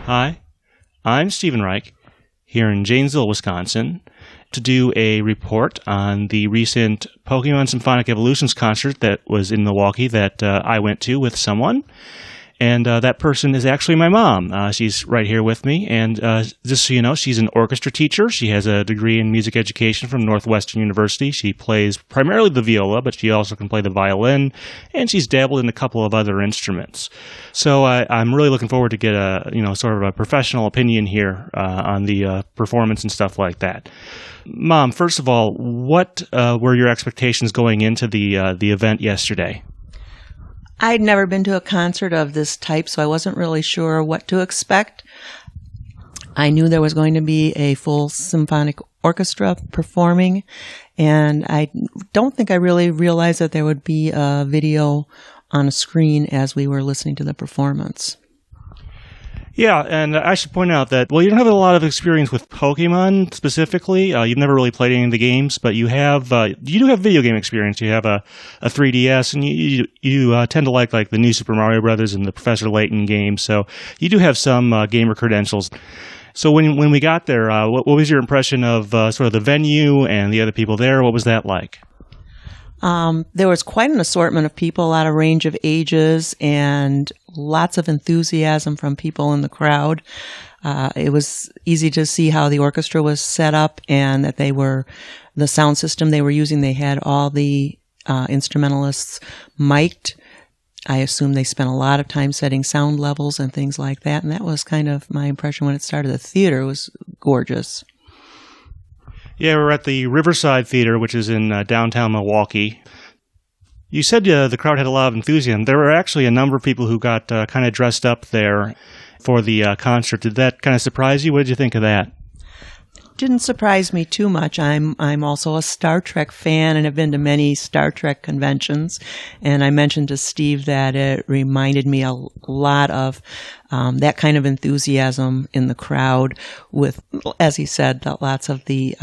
Hi, I'm Stephen Reich here in Janesville, Wisconsin, to do a report on the recent Pokemon Symphonic Evolutions concert that was in Milwaukee that I went to with someone. And that person is actually my mom. She's right here with me. And just so you know, she's an orchestra teacher. She has a degree in music education from Northwestern University. She plays primarily the viola, but she also can play the violin. And she's dabbled in a couple of other instruments. So I'm really looking forward to get sort of a professional opinion here on the performance and stuff like that. Mom, first of all, what were your expectations going into the event yesterday? I'd never been to a concert of this type, so I wasn't really sure what to expect. I knew there was going to be a full symphonic orchestra performing, and I don't think I really realized that there would be a video on a screen as we were listening to the performance. Yeah, and I should point out that, well, you don't have a lot of experience with Pokemon specifically. You've never really played any of the games, but you do have video game experience. You have a 3DS, and you tend to like the new Super Mario Brothers and the Professor Layton games, so you do have some gamer credentials. So when we got there, what was your impression of sort of the venue and the other people there? What was that like? There was quite an assortment of people, a lot of range of ages, and lots of enthusiasm from people in the crowd. It was easy to see how the orchestra was set up and that the sound system they were using, they had all the instrumentalists mic'd. I assume they spent a lot of time setting sound levels and things like that, and that was kind of my impression when it started. The theater was gorgeous. Yeah, we're at the Riverside Theatre, which is in downtown Milwaukee. You said the crowd had a lot of enthusiasm. There were actually a number of people who got kind of dressed up there for the concert. Did that kind of surprise you? What did you think of that? Didn't surprise me too much. I'm also a Star Trek fan and have been to many Star Trek conventions. And I mentioned to Steve that it reminded me a lot of that kind of enthusiasm in the crowd with, as he said, lots of the,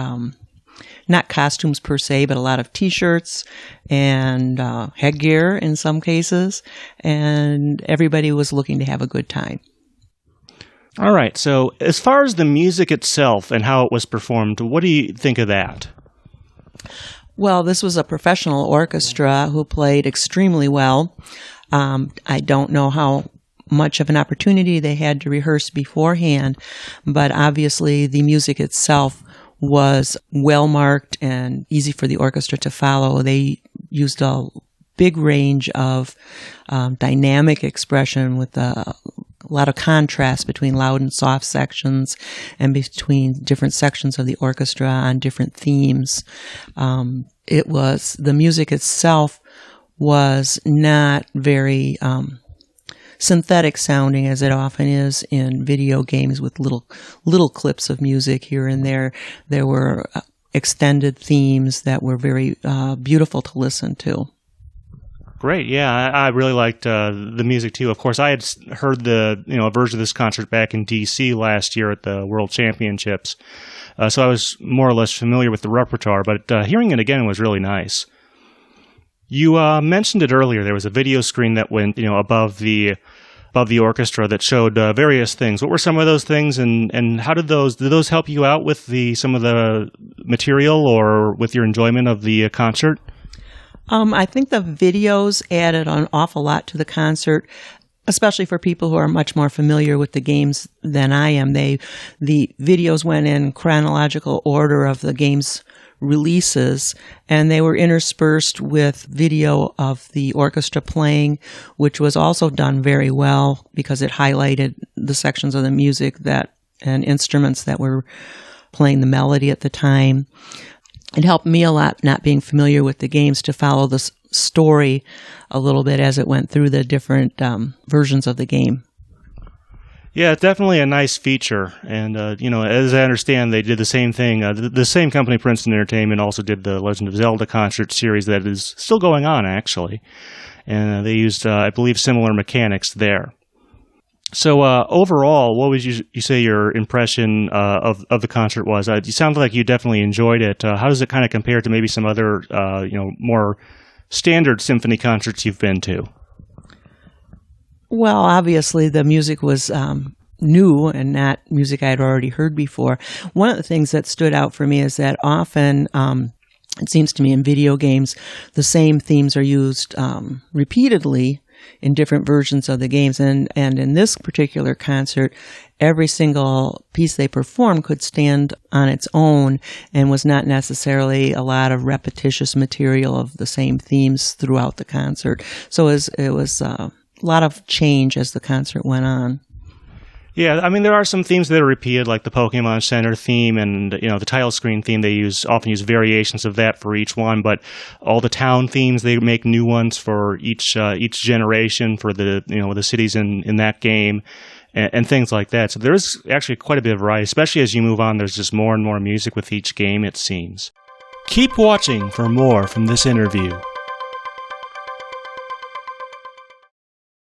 not costumes per se, but a lot of T-shirts and headgear in some cases. And everybody was looking to have a good time. All right, so as far as the music itself and how it was performed, what do you think of that? Well, this was a professional orchestra who played extremely well. I don't know how much of an opportunity they had to rehearse beforehand, but obviously the music itself was well marked and easy for the orchestra to follow. They used a big range of dynamic expression with a lot of contrast between loud and soft sections and between different sections of the orchestra on different themes. The music itself was not very synthetic sounding as it often is in video games with little clips of music here and there. There were extended themes that were very beautiful to listen to. Great, yeah, I really liked the music too. Of course, I had heard a version of this concert back in D.C. last year at the World Championships, so I was more or less familiar with the repertoire. But hearing it again was really nice. You mentioned it earlier. There was a video screen that went, above the orchestra that showed various things. What were some of those things, and how did those help you out with some of the material or with your enjoyment of the concert? I think the videos added an awful lot to the concert, especially for people who are much more familiar with the games than I am. The videos went in chronological order of the game's releases, and they were interspersed with video of the orchestra playing, which was also done very well because it highlighted the sections of the music and instruments that were playing the melody at the time. It helped me a lot, not being familiar with the games, to follow the story a little bit as it went through the different versions of the game. Yeah, it's definitely a nice feature. And, as I understand, they did the same thing. The same company, Princeton Entertainment, also did the Legend of Zelda concert series that is still going on, actually. And they used, I believe, similar mechanics there. So overall, what would you say your impression of the concert was? You sounded like you definitely enjoyed it. How does it kind of compare to maybe some other, more standard symphony concerts you've been to? Well, obviously the music was new and not music I'd already heard before. One of the things that stood out for me is that often, it seems to me in video games, the same themes are used repeatedly in different versions of the games. And in this particular concert, every single piece they performed could stand on its own and was not necessarily a lot of repetitious material of the same themes throughout the concert. So it was a lot of change as the concert went on. Yeah, I mean, there are some themes that are repeated, like the Pokemon Center theme and, the title screen theme. They often use variations of that for each one, but all the town themes, they make new ones for each generation for the cities in that game and things like that. So there's actually quite a bit of variety, especially as you move on. There's just more and more music with each game, it seems. Keep watching for more from this interview.